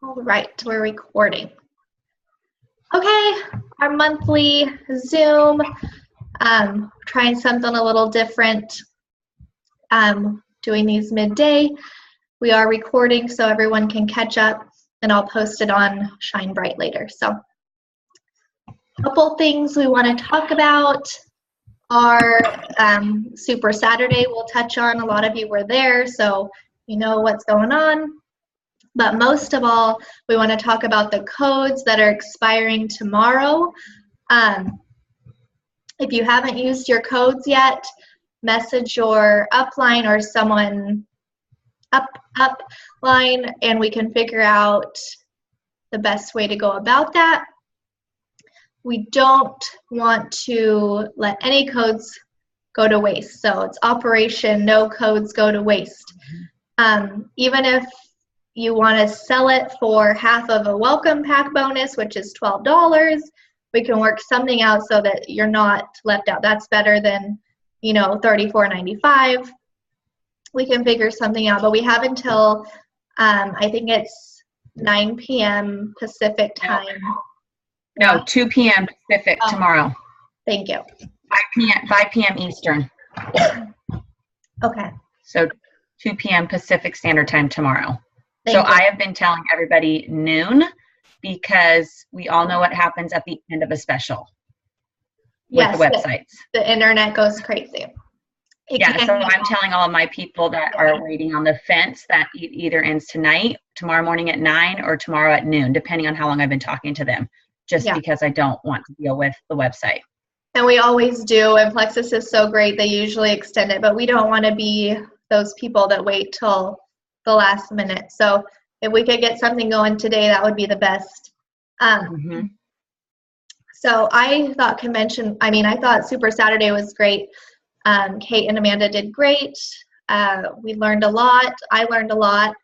All right, we're recording. Okay, our monthly Zoom, trying something a little different, doing these midday. We are recording so everyone can catch up, and I'll post it on Shine Bright later. So a couple things we want to talk about are Super Saturday we'll touch on. A lot of you were there, so you know what's going on. But most of all, we want to talk about the codes that are expiring tomorrow. If you haven't used your codes yet, message your upline or someone upline, and we can figure out the best way to go about that. We don't want to let any codes go to waste. So it's operation no codes go to waste. Even if you want to sell it for half of a welcome pack bonus, which is $12, we can work something out so that you're not left out. That's better than, $34.95. We can figure something out, but we have until, I think it's 9 p.m. Pacific time. No, 2 p.m. Pacific tomorrow. Thank you. 5 p.m. Eastern. Okay. So 2 p.m. Pacific Standard Time tomorrow. Thank you. I have been telling everybody noon because we all know what happens at the end of a special with the websites. The internet goes crazy. So I'm telling all of my people that are waiting on the fence that it either ends tonight, tomorrow morning at 9, or tomorrow at noon, depending on how long I've been talking to them, because I don't want to deal with the website. And we always do, and Plexus is so great, they usually extend it, but we don't want to be those people that wait till the last minute. So if we could get something going today, that would be the best. So I thought I thought Super Saturday was great. Kate and Amanda did great. We learned a lot. I learned a lot.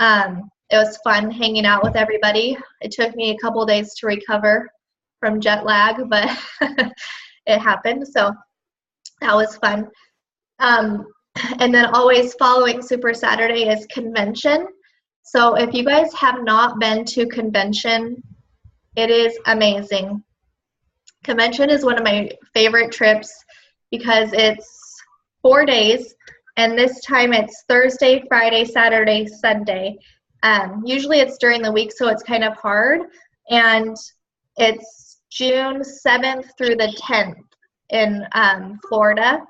It was fun hanging out with everybody. It took me a couple days to recover from jet lag, but it happened. So that was fun. And then always following Super Saturday is convention. So if you guys have not been to convention, it is amazing. Convention is one of my favorite trips because it's 4 days, and this time it's Thursday, Friday, Saturday, Sunday. Usually it's during the week, so it's kind of hard. And it's June 7th through the 10th in Florida.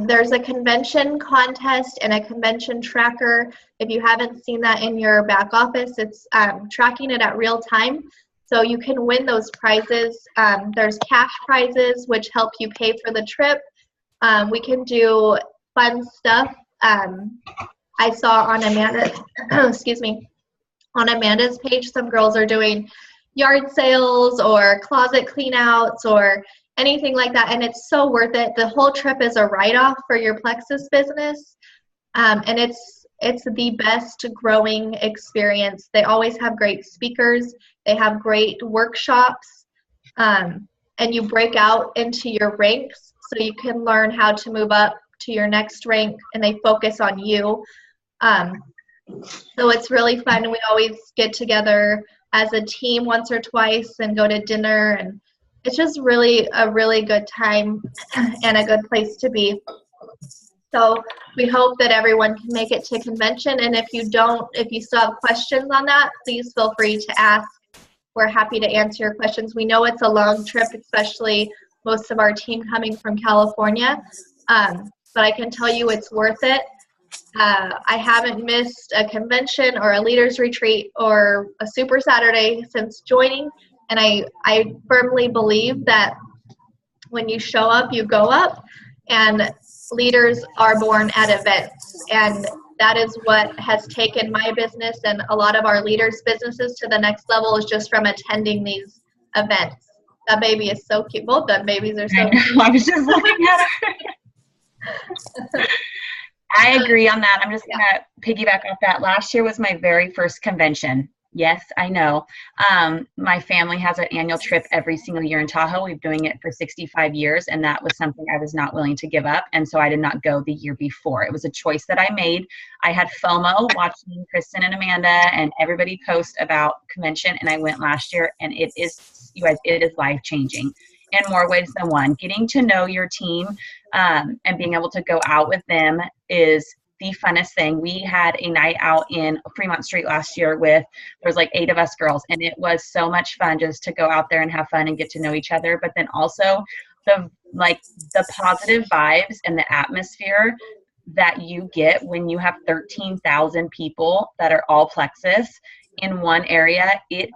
There's a convention contest and a convention tracker. If you haven't seen that in your back office, it's tracking it at real time. So you can win those prizes. There's cash prizes, which help you pay for the trip. We can do fun stuff. I saw on on Amanda's page, some girls are doing yard sales or closet cleanouts or anything like that, and it's so worth it. The whole trip is a write-off for your Plexus business, and it's the best growing experience. They always have great speakers. They have great workshops, and you break out into your ranks so you can learn how to move up to your next rank, and they focus on you. So it's really fun, and we always get together as a team once or twice and go to dinner, and it's just really a really good time and a good place to be. So we hope that everyone can make it to convention, and if you still have questions on that, please feel free to ask. We're happy to answer your questions. We know it's a long trip, especially most of our team coming from California, but I can tell you it's worth it. I haven't missed a convention or a leaders retreat or a Super Saturday since joining, and I firmly believe that when you show up, you go up, and leaders are born at events, and that is what has taken my business and a lot of our leaders' businesses to the next level, is just from attending these events. That baby is so cute. Both the babies are so cute. I was just looking at her. I agree on that. I'm just going to piggyback off that. Last year was my very first convention, Yes, I know. My family has an annual trip every single year in Tahoe. We've been doing it for 65 years, and that was something I was not willing to give up. And so I did not go the year before. It was a choice that I made. I had FOMO watching Kristen and Amanda and everybody post about convention, and I went last year, and it is, you guys, it is life changing in more ways than one. Getting to know your team and being able to go out with them is the funnest thing. We had a night out in Fremont Street last year with, there was like 8 of us girls, and it was so much fun just to go out there and have fun and get to know each other. But then also the positive vibes and the atmosphere that you get when you have 13,000 people that are all plexus in one area, it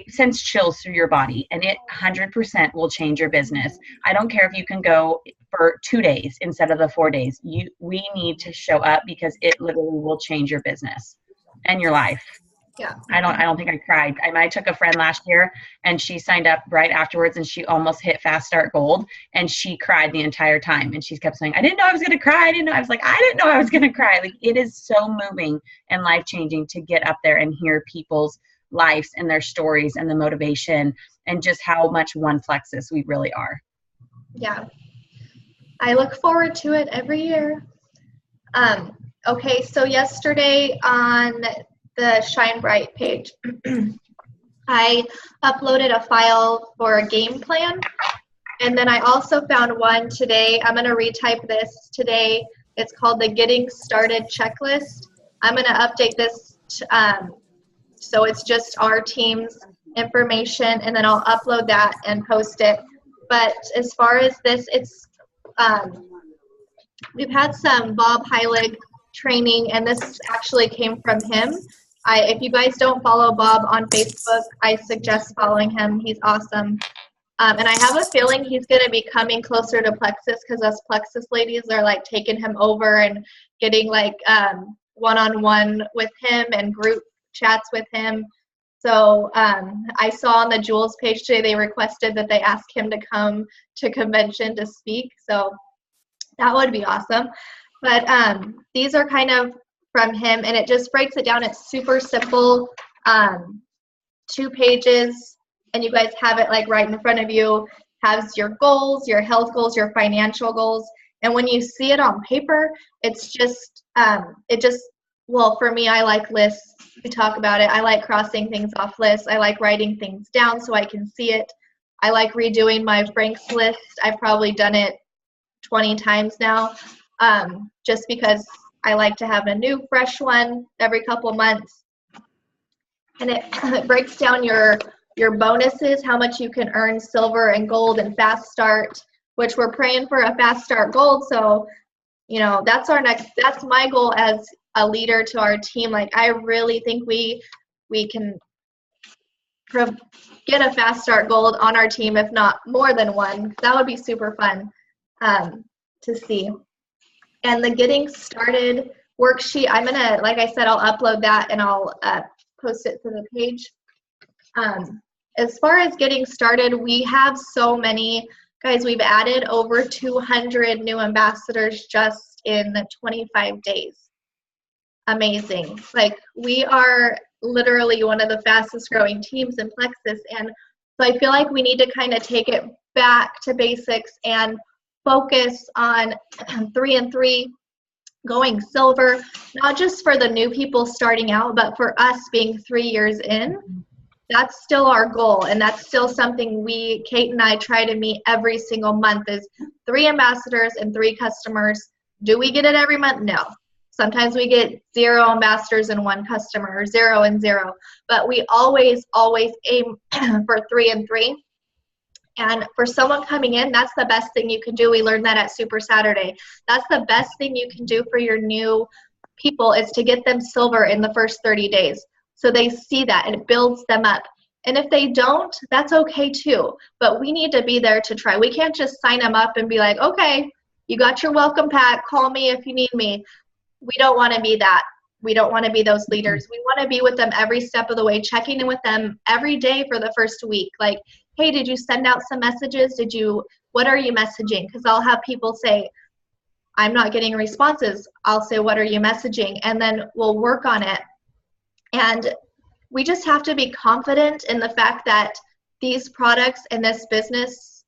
sends chills through your body, and it 100% will change your business. I don't care if you can go for 2 days instead of the 4 days. We need to show up because it literally will change your business and your life. Yeah. I don't think I cried. I took a friend last year, and she signed up right afterwards, and she almost hit Fast Start Gold, and she cried the entire time. And she kept saying, I didn't know I was going to cry. I didn't know I was going to cry. Like, it is so moving and life-changing to get up there and hear people's lives and their stories and the motivation and just how much one plexus we really are. Yeah. I look forward to it every year. Okay, so yesterday on the Shine Bright page, I uploaded a file for a game plan, and then I also found one today. I'm going to retype this today. It's called the Getting Started Checklist. I'm going to update this so it's just our team's information, and then I'll upload that and post it. But as far as this, it's we've had some Bob Heilig training, and this actually came from him. If you guys don't follow Bob on Facebook, I suggest following him. He's awesome. And I have a feeling he's going to be coming closer to Plexus, because us Plexus ladies are like taking him over and getting like one-on-one with him and group chats with him. So I saw on the Jules page today they requested that they ask him to come to convention to speak. So that would be awesome. But these are kind of from him, and it just breaks it down. It's super simple, 2 pages, and you guys have it like right in front of you. Has your goals, your health goals, your financial goals, and when you see it on paper, it's just well, for me, I like lists. We talk about it. I like crossing things off lists. I like writing things down so I can see it. I like redoing my Frank's list. I've probably done it 20 times now, just because I like to have a new, fresh one every couple months. And it breaks down your bonuses, how much you can earn silver and gold and fast start, which we're praying for a fast start gold. So, that's my goal as a leader to our team. Like, I really think we can get a fast start gold on our team, if not more than one. That would be super fun to see. And the getting started worksheet, I'm gonna, like I said, I'll upload that and I'll post it to the page. As far as getting started, we have so many guys. We've added over 200 new ambassadors just in 25 days. Amazing. Like, we are literally one of the fastest growing teams in Plexus, and so I feel like we need to kind of take it back to basics and focus on 3 and 3, going silver, not just for the new people starting out, but for us being 3 years in. That's still our goal, and that's still something Kate and I try to meet every single month, is 3 ambassadors and 3 customers. Do we get it every month? No. Sometimes we get 0 ambassadors and 1 customer, or 0 and 0, but we always aim for 3 and 3. And for someone coming in, that's the best thing you can do. We learned that at Super Saturday. That's the best thing you can do for your new people, is to get them silver in the first 30 days. So they see that, and it builds them up. And if they don't, that's okay too. But we need to be there to try. We can't just sign them up and be like, okay, you got your welcome pack. Call me if you need me. We don't want to be that. We don't want to be those leaders. We want to be with them every step of the way, checking in with them every day for the first week. Like, hey, did you send out some messages? What are you messaging? Because I'll have people say, I'm not getting responses. I'll say, what are you messaging? And then we'll work on it. And we just have to be confident in the fact that these products and this business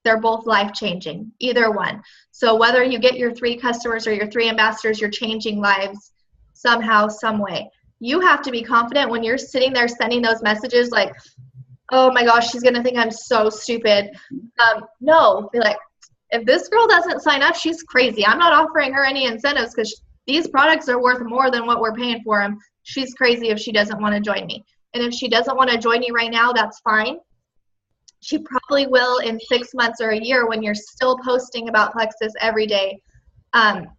they're both life-changing, either one. So whether you get your 3 customers or your 3 ambassadors, you're changing lives somehow, some way. You have to be confident when you're sitting there sending those messages like, oh my gosh, she's going to think I'm so stupid. No, be like, if this girl doesn't sign up, she's crazy. I'm not offering her any incentives because these products are worth more than what we're paying for them. She's crazy if she doesn't want to join me. And if she doesn't want to join you right now, that's fine. She probably will in 6 months or a year when you're still posting about Plexus every day,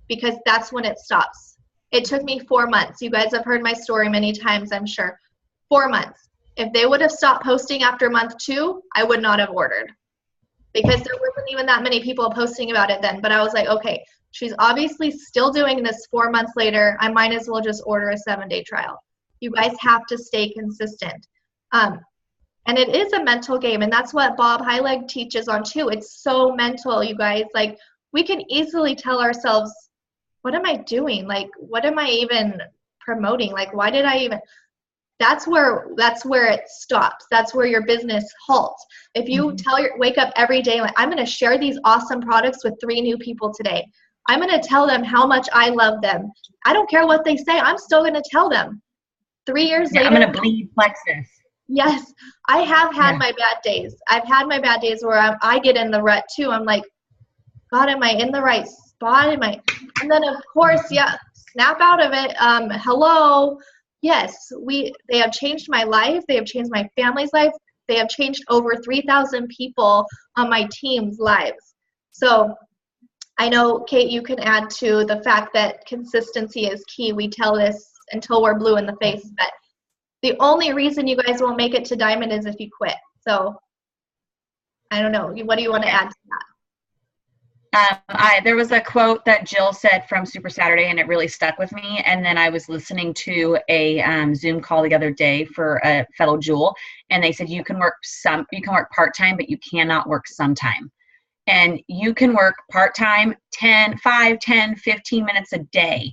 because that's when it stops. It took me 4 months. You guys have heard my story many times, I'm sure. 4 months. If they would have stopped posting after month 2, I would not have ordered, because there wasn't even that many people posting about it then. But I was like, okay, she's obviously still doing this 4 months later. I might as well just order a 7-day trial. You guys have to stay consistent. And it is a mental game, and that's what Bob Heilig teaches on too. It's so mental, you guys. Like, we can easily tell ourselves, what am I doing? Like, what am I even promoting? Like, why did I even? That's where it stops. That's where your business halts. If you wake up every day like, I'm going to share these awesome products with 3 new people today. I'm going to tell them how much I love them. I don't care what they say. I'm still going to tell them. 3 years later, I'm going to bleed Plexus. Yes, I have had my bad days. I've had my bad days where I get in the rut too. I'm like, God, am I in the right spot? And then of course, snap out of it. Hello. Yes, they have changed my life. They have changed my family's life. They have changed over 3,000 people on my team's lives. So I know, Kate, you can add to the fact that consistency is key. We tell this until we're blue in the face, but the only reason you guys won't make it to diamond is if you quit. So I don't know. What do you want to add to that? There was a quote that Jill said from Super Saturday, and it really stuck with me. And then I was listening to a Zoom call the other day for a fellow Jewel, and they said you can work part-time, but you cannot work sometime. And you can work part-time 5, 10, 15 minutes a day,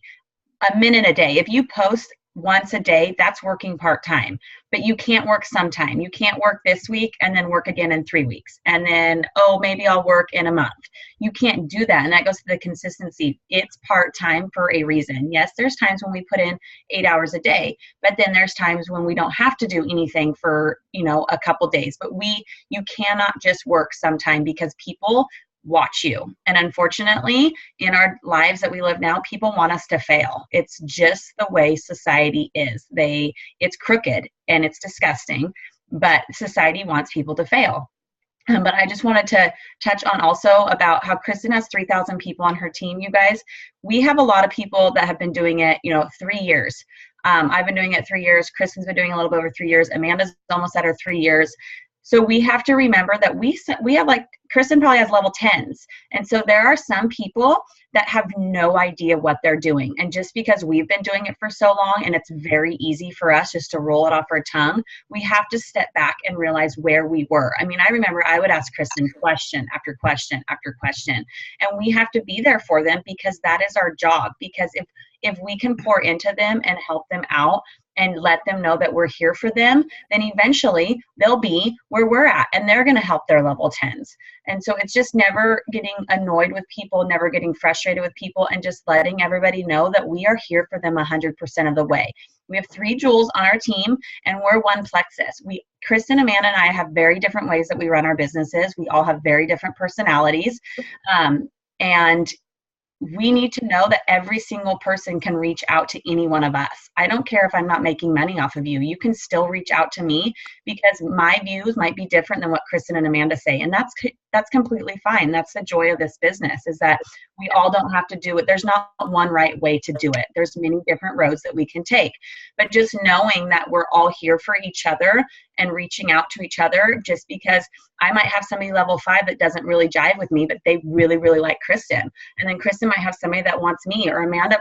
a minute a day. If you post once a day, that's working part-time, but you can't work sometime. You can't work this week and then work again in 3 weeks. And then, maybe I'll work in a month. You can't do that. And that goes to the consistency. It's part-time for a reason. Yes, there's times when we put in 8 hours a day, but then there's times when we don't have to do anything for, a couple days, but you cannot just work sometime because people watch you. And unfortunately, in our lives that we live now, people want us to fail. It's just the way society is. It's crooked and it's disgusting, but society wants people to fail. But I just wanted to touch on also about how Kristen has 3,000 people on her team, you guys. We have a lot of people that have been doing it, 3 years. I've been doing it 3 years. Kristen's been doing a little bit over 3 years. Amanda's almost at her 3 years. So we have to remember that we have, like, Kristen probably has level 10s. And so there are some people that have no idea what they're doing. And just because we've been doing it for so long and it's very easy for us just to roll it off our tongue, we have to step back and realize where we were. I mean, I remember I would ask Kristen question after question after question. And we have to be there for them because that is our job. Because if we can pour into them and help them out, and let them know that we're here for them, then eventually they'll be where we're at and they're going to help their level 10s. And so it's just never getting annoyed with people, never getting frustrated with people, and just letting everybody know that we are here for them 100% of the way. We have 3 Jewels on our team and we're 1 Plexus. Kristen, Amanda, and I have very different ways that we run our businesses. We all have very different personalities. And we need to know that every single person can reach out to any one of us. I don't care if I'm not making money off of you. You can still reach out to me because my views might be different than what Kristen and Amanda say. And that's completely fine. That's the joy of this business, is that we all don't have to do it. There's not one right way to do it. There's many different roads that we can take. But just knowing that we're all here for each other and reaching out to each other, just because I might have somebody level 5 that doesn't really jive with me, but they really, really like Kristen. And then Kristen might have somebody that wants me, or Amanda,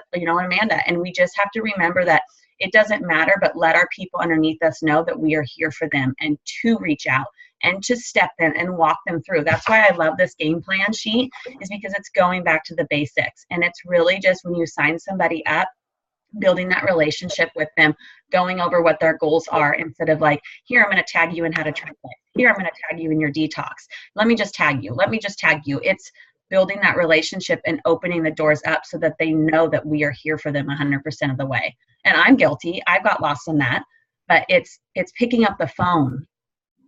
and we just have to remember that it doesn't matter, but let our people underneath us know that we are here for them and to reach out and to step in and walk them through. That's why I love this game plan sheet, is because it's going back to the basics. And it's really just when you sign somebody up, building that relationship with them, going over what their goals are instead of like, here, I'm going to tag you in how to translate. Here, I'm going to tag you in your detox. Let me just tag you. Let me just tag you. It's building that relationship and opening the doors up so that they know that we are here for them 100% of the way. And I'm guilty. I've got lost in that, but it's picking up the phone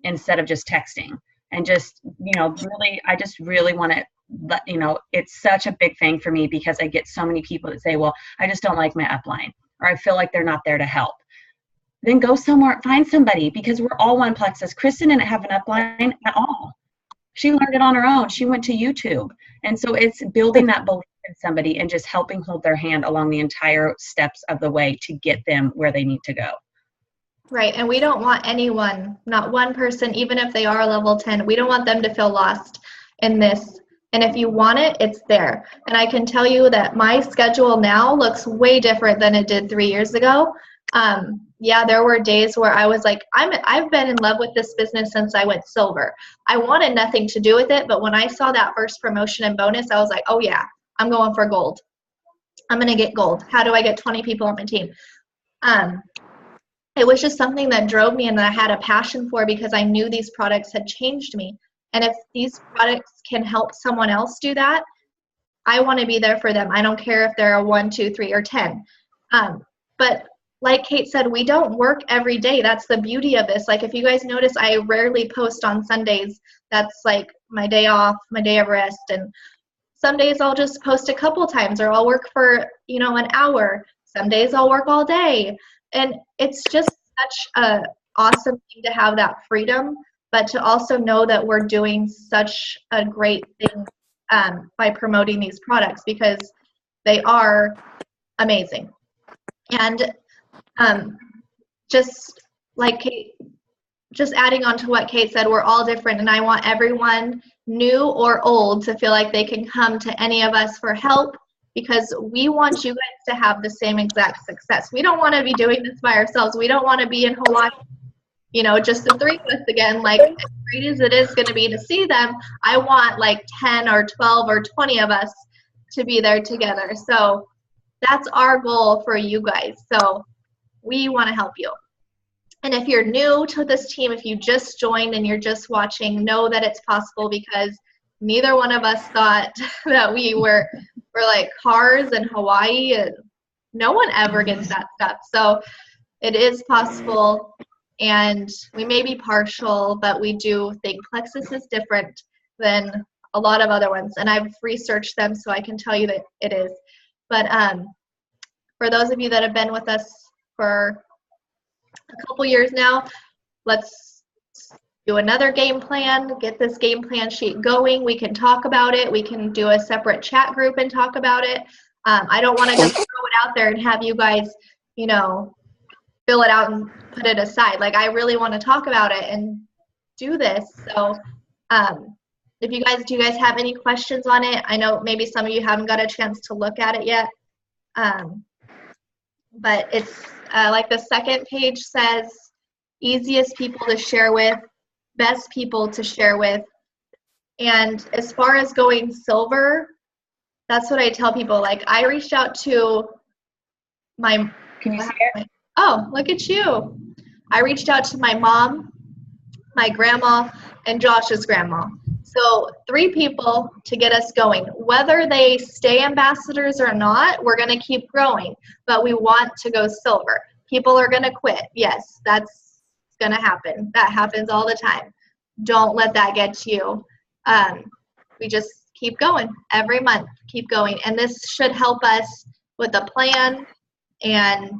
instead of just texting. And just, really, I just really want to let, it's such a big thing for me because I get so many people that say, well, I just don't like my upline, or I feel like they're not there to help. Then go somewhere, find somebody, because we're all one plexus. Kristen didn't have an upline at all. She learned it on her own. She went to YouTube. And so it's building that belief in somebody and just helping hold their hand along the entire steps of the way to get them where they need to go. Right. And we don't want anyone, not one person, even if they are level 10, we don't want them to feel lost in this. And if you want it, it's there. And I can tell you that my schedule now looks way different than it did 3 years ago. Yeah, there were days where I was like, I've been in love with this business since I went silver. I wanted nothing to do with it, but when I saw that first promotion and bonus, I was like, oh yeah, I'm going for gold. I'm going to get gold. How do I get 20 people on my team? It was just something that drove me and that I had a passion for because I knew these products had changed me. And if these products can help someone else do that, I want to be there for them. I don't care if they're a 1, 2, 3, or 10. But like Kate said, we don't work every day. That's the beauty of this. Like if you guys notice, I rarely post on Sundays. That's like my day off, my day of rest. And some days I'll just post a couple times, or I'll work for, an hour. Some days I'll work all day. And it's just such a awesome thing to have that freedom, but to also know that we're doing such a great thing by promoting these products because they are amazing. And just like Kate, just adding on to what Kate said, we're all different, and I want everyone, new or old, to feel like they can come to any of us for help because we want you guys to have the same exact success. We don't want to be doing this by ourselves. We don't want to be in Hawaii, just the 3 of us again. Like, as great as it is going to be to see them, I want like 10 or 12 or 20 of us to be there together. So that's our goal for you guys. So we want to help you. And if you're new to this team, if you just joined and you're just watching, know that it's possible because neither one of us thought that we were like cars in Hawaii. And no one ever gets that stuff. So it is possible, and we may be partial, but we do think Plexus is different than a lot of other ones. And I've researched them, so I can tell you that it is. But for those of you that have been with us for a couple years now, let's do another game plan, get this game plan sheet going. We can talk about it. We can do a separate chat group and talk about it. I don't want to just throw it out there and have you guys, fill it out and put it aside. Like, I really want to talk about it and do this. So do you guys have any questions on it? I know maybe some of you haven't got a chance to look at it yet. But it's like the second page says, easiest people to share with, best people to share with. And as far as going silver, that's what I tell people. Like, I reached out to my... Can you see it? Oh, look at you. I reached out to my mom, my grandma, and Josh's grandma. So 3 people to get us going. Whether they stay ambassadors or not, we're going to keep growing. But we want to go silver. People are going to quit. Yes, that's going to happen. That happens all the time. Don't let that get to you. We just keep going every month. Keep going. And this should help us with a plan. And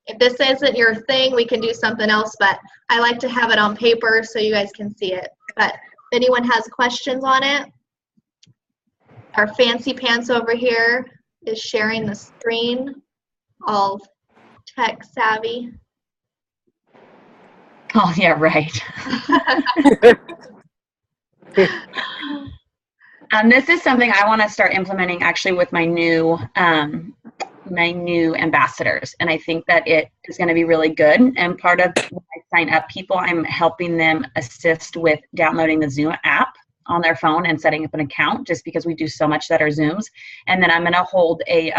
if this isn't your thing, we can do something else. But I like to have it on paper so you guys can see it. But if anyone has questions on it, our fancy pants over here is sharing the screen, all tech savvy. Oh, yeah, right. This is something I want to start implementing actually with my new ambassadors. And I think that it is going to be really good. And part of when I sign up people, I'm helping them assist with downloading the Zoom app on their phone and setting up an account, just because we do so much that are Zooms. And then I'm going to hold a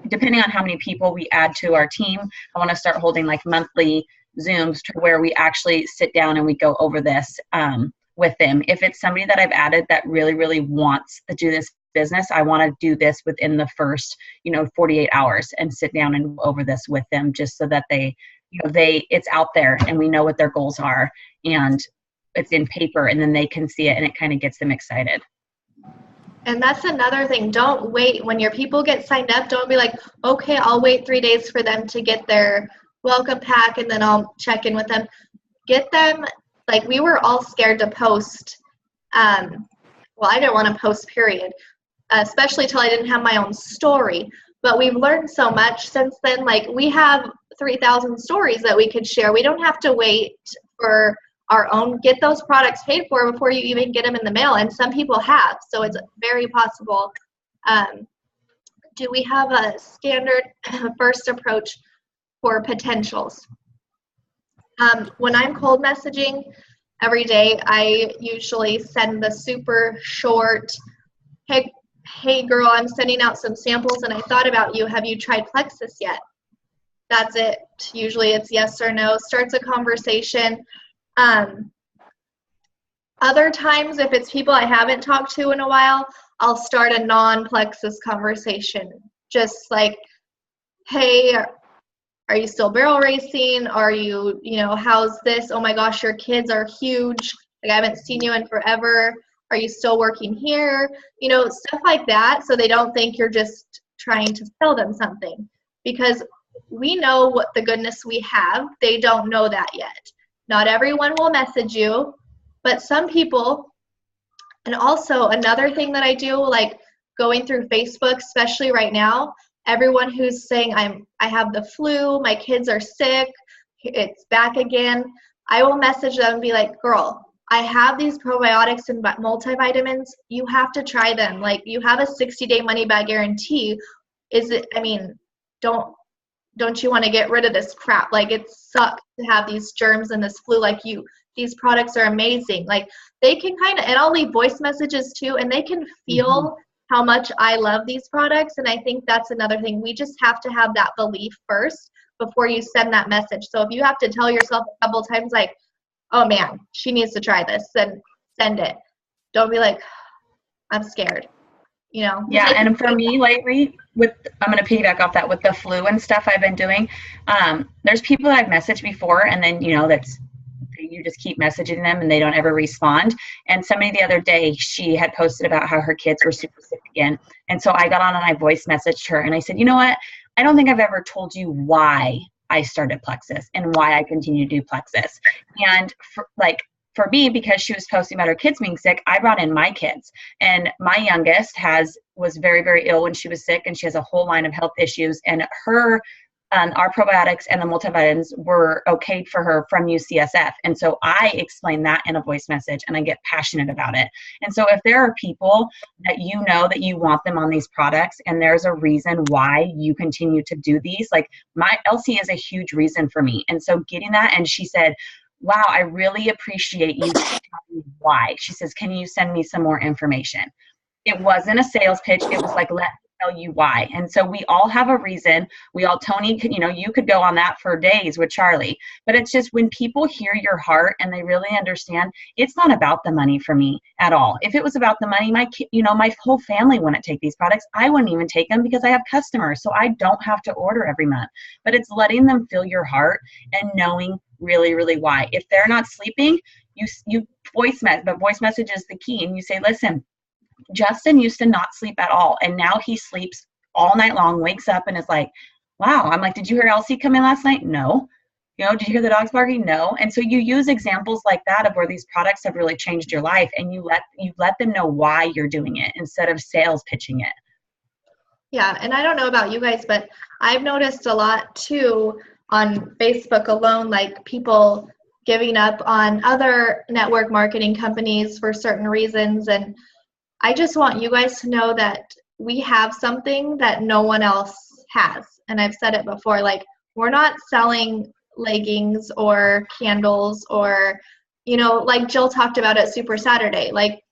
depending on how many people we add to our team, I want to start holding like monthly Zooms to where we actually sit down and we go over this with them. If it's somebody that I've added that really, really wants to do this business, I want to do this within the first, 48 hours and sit down and go over this with them, just so that it's out there and we know what their goals are and it's in paper, and then they can see it and it kind of gets them excited. And that's another thing. Don't wait. When your people get signed up, don't be like, okay, I'll wait 3 days for them to get their welcome pack and then I'll check in with them. Get them, like, we were all scared to post. Well, I didn't want to post, period, especially till I didn't have my own story. But we've learned so much since then. Like, we have 3,000 stories that we could share. We don't have to wait for our own. Get those products paid for before you even get them in the mail. And some people have, so it's very possible. Do we have a standard first approach for potentials? When I'm cold messaging every day, I usually send the super short, hey girl, I'm sending out some samples and I thought about you. Have you tried Plexus yet? That's it. Usually it's yes or no. Starts a conversation. Other times, if it's people I haven't talked to in a while, I'll start a non-Plexus conversation. Just like, hey, are you still barrel racing? Are you, how's this? Oh my gosh, your kids are huge. Like, I haven't seen you in forever. Are you still working here? Stuff like that, so they don't think you're just trying to sell them something. Because we know what the goodness we have. They don't know that yet. Not everyone will message you, but some people. And also another thing that I do, like going through Facebook, especially right now, everyone who's saying I have the flu, my kids are sick, it's back again, I will message them and be like, girl, I have these probiotics and multivitamins. You have to try them. Like, you have a 60-day money-back guarantee. Don't you want to get rid of this crap? Like, it sucks to have these germs and this flu. Like, these products are amazing. Like, they can and I'll leave voice messages too, and they can feel how much I love these products. And I think that's another thing. We just have to have that belief first before you send that message. So if you have to tell yourself a couple times, like, oh man, she needs to try this, then send it. Don't be like, I'm scared. Yeah, and for me lately, I'm going to piggyback off that with the flu and stuff I've been doing. There's people that I've messaged before, and then, you just keep messaging them and they don't ever respond. And somebody the other day, she had posted about how her kids were super sick again. And so I got on and I voice messaged her and I said, you know what? I don't think I've ever told you why I started Plexus and why I continue to do Plexus. And for me, because she was posting about her kids being sick, I brought in my kids. And my youngest was very, very ill when she was sick, and she has a whole line of health issues. And our probiotics and the multivitamins were okayed for her from UCSF. And so I explain that in a voice message, and I get passionate about it. And so if there are people that that you want them on these products, and there's a reason why you continue to do these, like my Elsie is a huge reason for me. And so getting that, and she said, wow, I really appreciate you telling me why. She says, can you send me some more information? It wasn't a sales pitch. It was like, let me tell you why. And so we all have a reason. Tony, you could go on that for days with Charlie, but it's just when people hear your heart and they really understand, it's not about the money for me at all. If it was about the money, my whole family wouldn't take these products. I wouldn't even take them because I have customers. So I don't have to order every month, but it's letting them feel your heart and knowing really, really why. If they're not sleeping, you voice message, but voice message is the key. And you say, listen, Justin used to not sleep at all, and now he sleeps all night long, wakes up and is like, wow. I'm like, did you hear Elsie come in last night? No. Did you hear the dogs barking? No. And so you use examples like that of where these products have really changed your life, and you let them know why you're doing it instead of sales pitching it. Yeah, and I don't know about you guys, but I've noticed a lot too on Facebook alone, like people giving up on other network marketing companies for certain reasons. And I just want you guys to know that we have something that no one else has. And I've said it before, like, we're not selling leggings or candles or, like Jill talked about at Super Saturday. Like,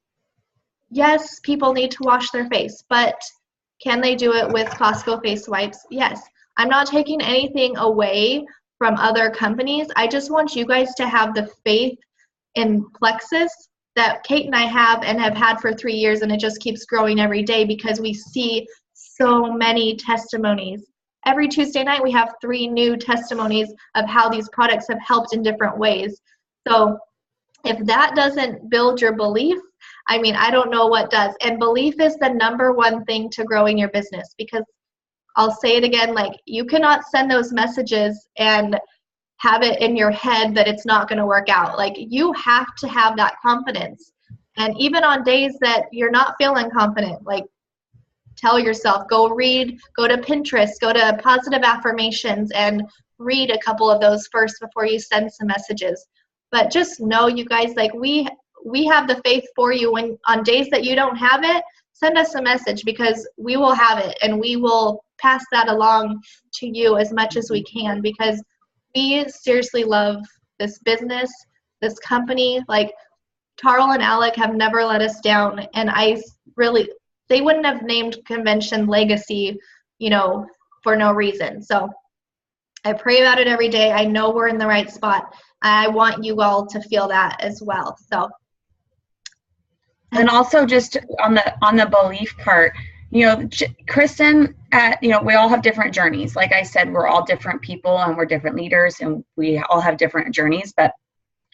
yes, people need to wash their face, but Can they do it with Costco face wipes? Yes. I'm not taking anything away from other companies. I just want you guys to have the faith in Plexus that Kate and I have and have had for 3 years, and it just keeps growing every day because we see so many testimonies. Every Tuesday night we have 3 new testimonies of how these products have helped in different ways. So if that doesn't build your belief, I mean, I don't know what does. And belief is the #1 thing to growing your business, because I'll say it again, like, you cannot send those messages and have it in your head that it's not going to work out. Like, you have to have that confidence. And even on days that you're not feeling confident, like, tell yourself, go read, go to Pinterest, go to positive affirmations and read a couple of those first before you send some messages. But just know, you guys, like, we have the faith for you. When on days that you don't have it, send us a message, because we will have it and we will pass that along to you as much as we can, because we seriously love this business, this company. Like, Tarl and Alec have never let us down, and they wouldn't have named Convention Legacy, for no reason. So I pray about it every day. I know we're in the right spot. I want you all to feel that as well. So, and also just on the belief part, Kristen, we all have different journeys. Like I said, we're all different people and we're different leaders and we all have different journeys, but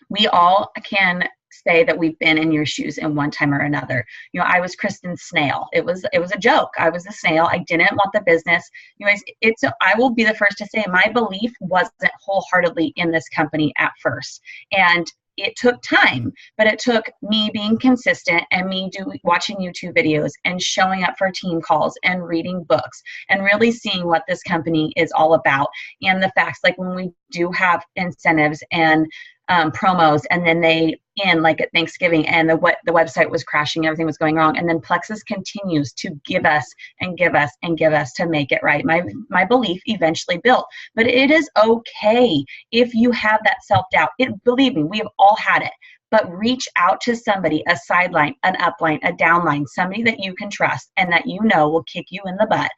we all can say that we've been in your shoes in one time or another. I was Kristen's snail. It was a joke. I was a snail. I didn't want the business. I will be the first to say my belief wasn't wholeheartedly in this company at first. And it took time, but it took me being consistent and me watching YouTube videos and showing up for team calls and reading books and really seeing what this company is all about. And the facts, like when we do have incentives and promos, and then they end like at Thanksgiving and the website was crashing, everything was going wrong, and then Plexus continues to give us and give us and give us to make it right. My belief eventually built, but it is okay if you have that self-doubt. Believe me, we have all had it, but reach out to somebody, a sideline, an upline, a downline, somebody that you can trust and that will kick you in the butt,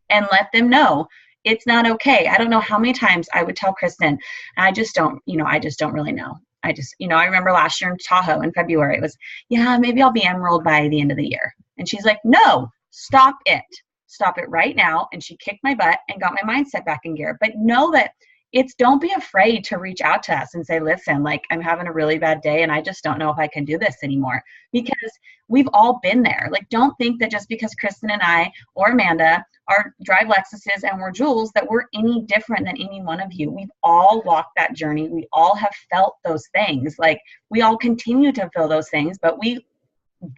and let them know it's not okay. I don't know how many times I would tell Kristen, I just don't really know. I remember last year in Tahoe in February, it was, maybe I'll be Emerald by the end of the year. And she's like, no, stop it right now. And she kicked my butt and got my mindset back in gear. But know that don't be afraid to reach out to us and say, listen, like, I'm having a really bad day and I just don't know if I can do this anymore, because we've all been there. Like, don't think that just because Kristen and I or Amanda are drive Lexuses and we're Jules, that we're any different than any one of you. We've all walked that journey. We all have felt those things. Like, we all continue to feel those things, but we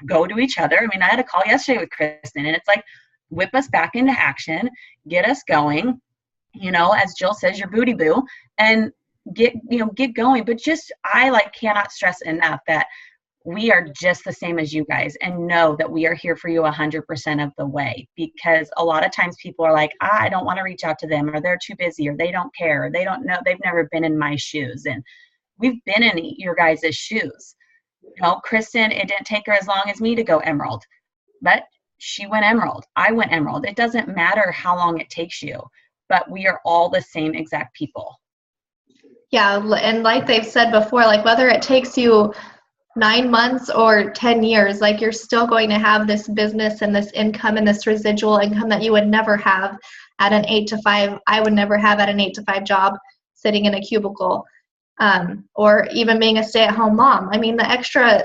go to each other. I mean, I had a call yesterday with Kristen and it's like, whip us back into action, get us going. As Jill says, your booty boo, and get going. But I cannot stress enough that we are just the same as you guys, and know that we are here for you 100% of the way, because a lot of times people are like, I don't want to reach out to them, or they're too busy, or they don't care, or they don't know, they've never been in my shoes. And we've been in your guys' shoes. Kristen, it didn't take her as long as me to go Emerald, but she went Emerald. I went Emerald. It doesn't matter how long it takes you, but we are all the same exact people. Yeah, and like they've said before, like, whether it takes you 9 months or 10 years, like, you're still going to have this business and this income and this residual income that you would never have at an 8 to 5. I would never have at an 8 to 5 job sitting in a cubicle, or even being a stay-at-home mom. I mean, the extra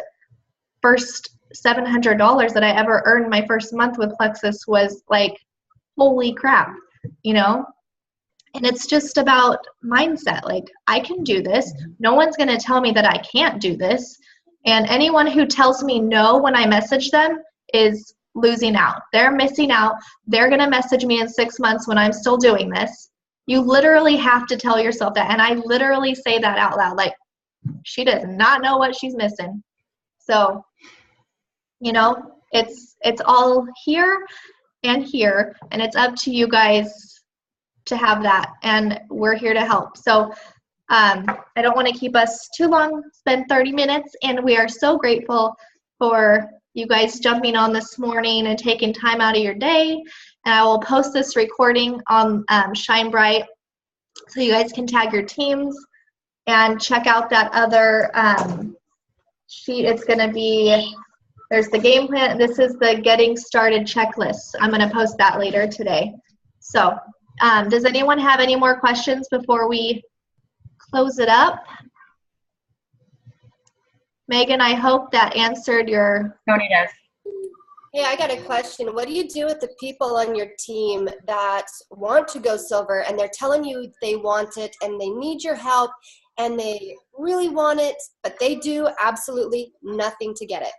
first $700 that I ever earned my first month with Plexus was like, holy crap, And it's just about mindset. Like, I can do this. No one's going to tell me that I can't do this. And anyone who tells me no when I message them is losing out. They're missing out. They're going to message me in 6 months when I'm still doing this. You literally have to tell yourself that. And I literally say that out loud. Like, she does not know what she's missing. So, it's all here and here. And it's up to you guys to have that, and we're here to help. So I don't want to keep us too long, spend 30 minutes, and we are so grateful for you guys jumping on this morning and taking time out of your day and I will post this recording on Shine Bright so you guys can tag your teams and check out that other sheet. It's going to be, there's the game plan. This is the getting started checklist. I'm going to post that later today. So does anyone have any more questions before we close it up? Megan, I hope that answered your... Tony does. Hey, I got a question. What do you do with the people on your team that want to go silver and they're telling you they want it and they need your help and they really want it, but they do absolutely nothing to get it?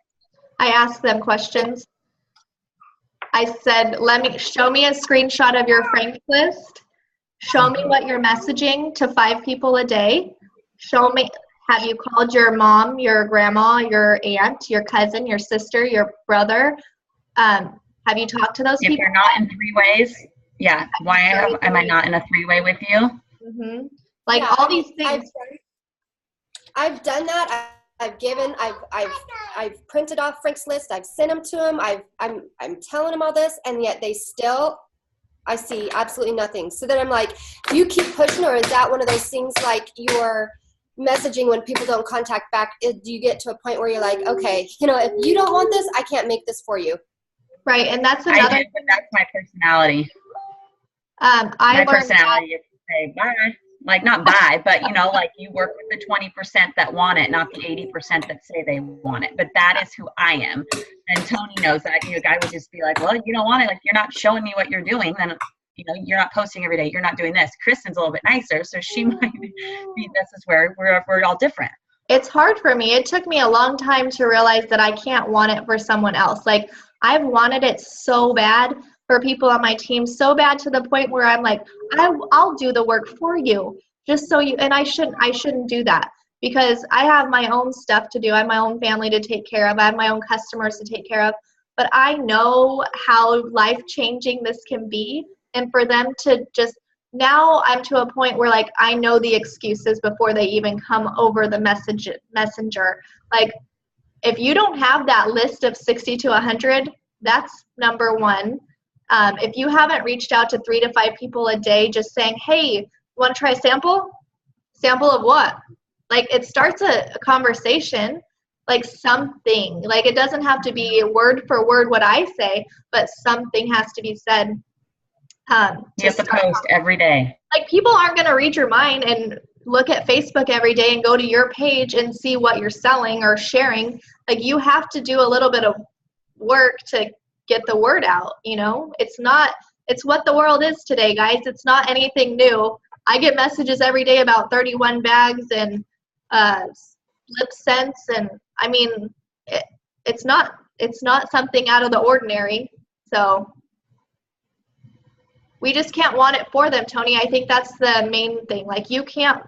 I asked them questions. I said, show me a screenshot of your Franks list. Show me what you're messaging to 5 people a day. Show me, have you called your mom, your grandma, your aunt, your cousin, your sister, your brother? Have you talked to those people? If you're not in 3 ways, yeah. Why am I not in a 3-way with you? Mm-hmm. Like all these things. I've done that. I've printed off Frank's list. I've sent them to them. I'm telling them all this, and yet they still, I see absolutely nothing. So then I'm like, do you keep pushing, or is that one of those things like you're messaging when people don't contact back? Do you get to a point where you're like, okay, if you don't want this, I can't make this for you? Right, and that's another. I do, but that's my personality. My personality is to say bye. Like, not bye, but like you work with the 20% that want it, not the 80% that say they want it. But that is who I am. And Tony knows that. A guy would just be like, well, you don't want it. Like, you're not showing me what you're doing. Then, you're not posting every day. You're not doing this. Kristen's a little bit nicer. So she might be, this is where we're all different. It's hard for me. It took me a long time to realize that I can't want it for someone else. Like, I've wanted it so bad for people on my team, so bad to the point where I'm like, I'll do the work for you, just so you. And I shouldn't do that, because I have my own stuff to do. I have my own family to take care of. I have my own customers to take care of. But I know how life-changing this can be, and for them to just, now I'm to a point where, like, I know the excuses before they even come over the messenger. Like, if you don't have that list of 60 to 100, that's number one. If you haven't reached out to 3 to 5 people a day just saying, hey, you want to try a sample? Sample of what? Like, it starts a conversation, like something. Like, it doesn't have to be word for word what I say, but something has to be said. You have to post every day. Like, people aren't going to read your mind and look at Facebook every day and go to your page and see what you're selling or sharing. Like, you have to do a little bit of work to get the word out. It's what the world is today, guys. It's not anything new. I get messages every day about 31 bags and lip scents, and I mean, it's not something out of the ordinary. So we just can't want it for them, Tony. I think that's the main thing. Like, you can't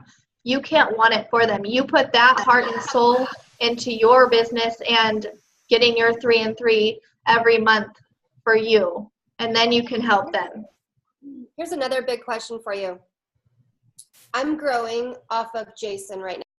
want it for them. You put that heart and soul into your business and getting your 3 and 3 every month for you, and then you can help them. Here's another big question for you. I'm growing off of Jason right